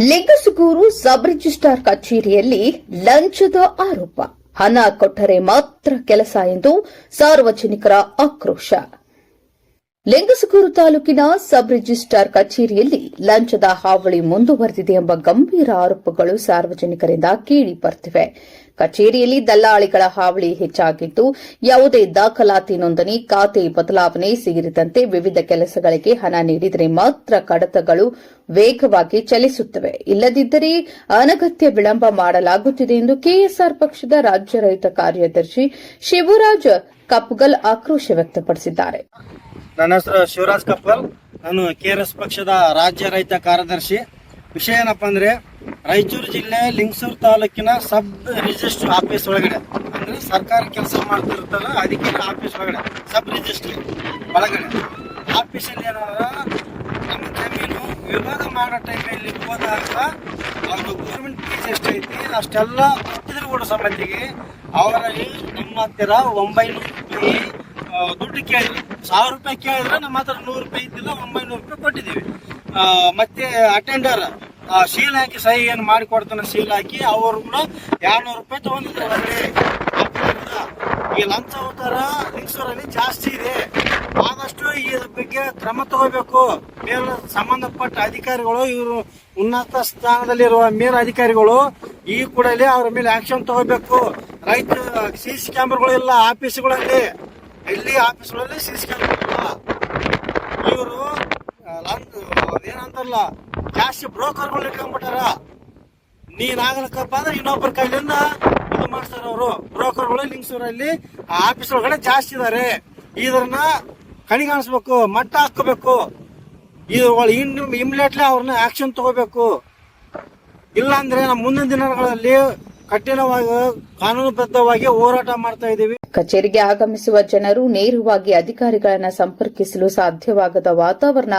Lingasugur sub registrar ಕಚೇರಿಯಲ್ಲಿ ಲಂಚದ ಆರೋಪ. ಹಣ ಕೊಟ್ಟರೆ ಮಾತ್ರ ಕೆಲಸ ಎಂದು ಸಾರ್ವಜನಿಕರ ಆಕ್ರೋಶ. ಲಿಂಗಸುಗೂರು ತಾಲೂಕಿನ ಸಬ್ ರಿಜಿಸ್ಟ್ರಾರ್ ಕಚೇರಿಯಲ್ಲಿ ಲಂಚದ ಹಾವಳಿ ಮುಂದುವರೆದಿದೆ ಎಂಬ ಗಂಭೀರ ಆರೋಪಗಳು ಸಾರ್ವಜನಿಕರಿಂದ ಕೇಳಿ ಬರ್ತಿವೆ. ಕಚೇರಿಯಲ್ಲಿ ದಲ್ಲಾಳಿಗಳ ಹಾವಳಿ ಹೆಚ್ಚಾಗಿದ್ದು, ಯಾವುದೇ ದಾಖಲಾತಿ ನೋಂದಣಿ, ಖಾತೆ ಬದಲಾವಣೆ ಸೇರಿದಂತೆ ವಿವಿಧ ಕೆಲಸಗಳಿಗೆ ಹಣ ನೀಡಿದರೆ ಮಾತ್ರ ಕಡತಗಳು ವೇಗವಾಗಿ ಚಲಿಸುತ್ತವೆ. ಇಲ್ಲದಿದ್ದರೆ ಅನಗತ್ಯ ವಿಳಂಬ ಮಾಡಲಾಗುತ್ತಿದೆ ಎಂದು ಕೆಎಸ್ಆರ್ ಪಕ್ಷದ ರಾಜ್ಯ ರೈತ ಕಾರ್ಯದರ್ಶಿ ಶಿವರಾಜ್ ಕಪ್ಪಗಲ್ ಆಕ್ರೋಶ ವ್ಯಕ್ತಪಡಿಸಿದ್ದಾರೆ. ನನ್ನ ಹೆಸರು ಶಿವರಾಜ್ ಕಪ್ಪಲ್. ನಾನು ಕೆಆರ್ಎಸ್ ಪಕ್ಷದ ರಾಜ್ಯ ರೈತ ಕಾರ್ಯದರ್ಶಿ. ವಿಷಯ ಏನಪ್ಪಾ ಅಂದ್ರೆ, ರಾಯಚೂರು ಜಿಲ್ಲೆ ಲಿಂಗಸೂರು ತಾಲೂಕಿನ ಸಬ್ ರಿಜಿಸ್ಟ್ರ್ ಆಫೀಸ್ ಒಳಗಡೆ, ಅಂದ್ರೆ ಸರ್ಕಾರಿ ಕೆಲಸ ಮಾಡ್ತಿರುತ್ತಲ್ಲ ಅಧಿಕಾರಿ ಆಫೀಸ್ ಒಳಗಡೆ, ಸಬ್ ರಿಜಿಸ್ಟ್ರಿ ಒಳಗಡೆ ಆಫೀಸಲ್ಲಿ ಏನಾರ ನಮ್ಮ ಜಮೀನು ವಿವಾದ ಮಾಡೋ ಟೈಮಲ್ಲಿ ಹೋದಾಗ ಅವ್ರದ್ದು ಗೌರ್ಮೆಂಟ್ ಫೀಸ್ ಎಷ್ಟೈತಿ ಅಷ್ಟೆಲ್ಲ ಕೊಟ್ಟಿದ್ರು ಕೂಡ ಸಂಬಂಧಿಗೆ ಅವರಲ್ಲಿ ನಮ್ಮ ಹತ್ತಿರ 900 ರೂಪಾಯಿ ದುಡ್ಡು ಕೇಳಿದ್ರು. 1000 ರೂಪಾಯಿ ಕೇಳಿದ್ರೆ ನಮ್ಮ ಹತ್ರ 100 ರೂಪಾಯಿ ಇದ್ದಿಲ್ಲ, 900 ರೂಪಾಯಿ ಕೊಟ್ಟಿದ್ದೀವಿ. ಮತ್ತೆ ಅಟೆಂಡರ್ ಶೀಲ್ ಹಾಕಿ ಸಹಿ ಏನು ಮಾಡಿಕೊಡ್ತಾನೆ, ಶೀಲ್ ಹಾಕಿ ಅವರು ಕೂಡ 200 ರೂಪಾಯಿ ತಗೊಂಡಿದ್ದಾರೆ. ಈ ಲಂಚ ಉತ್ತರ ಲಿಂಗಸೂರಲ್ಲಿ ಜಾಸ್ತಿ ಇದೆ. ಆದಷ್ಟು ಈ ಬಗ್ಗೆ ಕ್ರಮ ತಗೋಬೇಕು. ಮೇಲ್ ಸಂಬಂಧಪಟ್ಟ ಅಧಿಕಾರಿಗಳು, ಇವರು ಉನ್ನತ ಸ್ಥಾನದಲ್ಲಿರುವ ಮೇಲ್ ಅಧಿಕಾರಿಗಳು ಈ ಕೂಡಲೇ ಅವರ ಮೇಲೆ ಆಕ್ಷನ್ ತಗೋಬೇಕು. ರೈತ ಸಿಸಿ ಕ್ಯಾಮ್ರಾಗಳು ಇಲ್ಲ ಆಫೀಸ್ಗಳಲ್ಲಿ, ಇಲ್ಲಿ ಆಫೀಸ್ಗಳಲ್ಲಿ ಸಿಸಿ ಕ್ಯಾಮ್ರಾ ಇಲ್ಲ. ಇವರು ಏನಂತಾರಲ್ಲ, ಜಾಸ್ತಿ ಬ್ರೋಕರ್ಗಳು ಇಟ್ಕೊಂಡ್ಬಿಟ್ಟಾರ. ನೀನಾಗಲಕ್ಕಪ್ಪ ಅಂದ್ರೆ ಇನ್ನೊಬ್ಬರ ಕೈಲಿಂದ ಇದು ಮಾಡ್ತಾರ ಅವರು. ಬ್ರೋಕರ್ಗಳು ಲಿಂಗಸೂರಲ್ಲಿ ಆಫೀಸ್ ಒಳಗಡೆ ಜಾಸ್ತಿ ಇದಾರೆ. ಇದನ್ನ ಕಣಿಗಾಣಿಸ್ಬೇಕು, ಮಟ್ಟ ಹಾಕೋಬೇಕು. ಇವುಗಳು ಇಮಿಡಿಯೇಟ್ಲಿ ಅವ್ರನ್ನ ಆಕ್ಷನ್ ತಗೋಬೇಕು. ಇಲ್ಲಾಂದ್ರೆ ನಮ್ಮ ಮುಂದಿನ ದಿನಗಳಲ್ಲಿ ಕಠಿಣವಾಗಿ ಕಾನೂನುಬದ್ಧವಾಗಿ ಹೋರಾಟ ಮಾಡ್ತಾ ಇದ್ದೀವಿ. ಕಚೇರಿಗೆ ಆಗಮಿಸುವ ಜನರು ನೇರವಾಗಿ ಅಧಿಕಾರಿಗಳನ್ನು ಸಂಪರ್ಕಿಸಲು ಸಾಧ್ಯವಾಗದ ವಾತಾವರಣ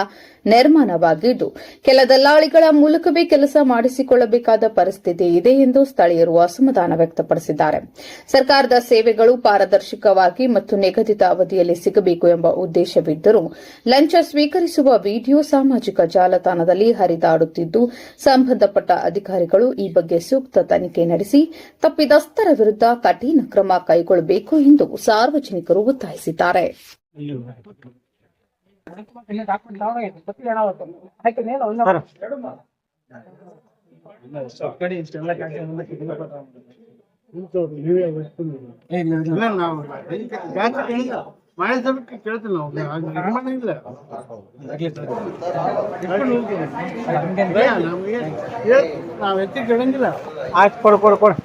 ನಿರ್ಮಾಣವಾಗಿದ್ದು, ಕೆಲ ದಲ್ಲಾಳಿಗಳ ಮೂಲಕವೇ ಕೆಲಸ ಮಾಡಿಸಿಕೊಳ್ಳಬೇಕಾದ ಪರಿಸ್ಥಿತಿ ಇದೆ ಎಂದು ಸ್ಥಳೀಯರು ಅಸಮಾಧಾನ ವ್ಯಕ್ತಪಡಿಸಿದ್ದಾರೆ. ಸರ್ಕಾರದ ಸೇವೆಗಳು ಪಾರದರ್ಶಕವಾಗಿ ಮತ್ತು ನಿಗದಿತ ಅವಧಿಯಲ್ಲಿ ಸಿಗಬೇಕು ಎಂಬ ಉದ್ದೇಶವಿದ್ದರೂ ಲಂಚ ಸ್ವೀಕರಿಸುವ ವಿಡಿಯೋ ಸಾಮಾಜಿಕ ಜಾಲತಾಣದಲ್ಲಿ ಹರಿದಾಡುತ್ತಿದ್ದು, ಸಂಬಂಧಪಟ್ಟ ಅಧಿಕಾರಿಗಳು ಈ ಬಗ್ಗೆ ಸೂಕ್ತ ತನಿಖೆ ನಡೆಸಿ ತಪ್ಪಿತಸ್ಥರ ವಿರುದ್ಧ ಕಠಿಣ ಕ್ರಮ ಕೈಗೊಳ್ಳಬೇಕು ಎಂದು ಸಾರ್ವಜನಿಕರು ಒತ್ತಾಯಿಸಿದ್ದಾರೆ. ಆಯ್ತು, ಕೊಡು.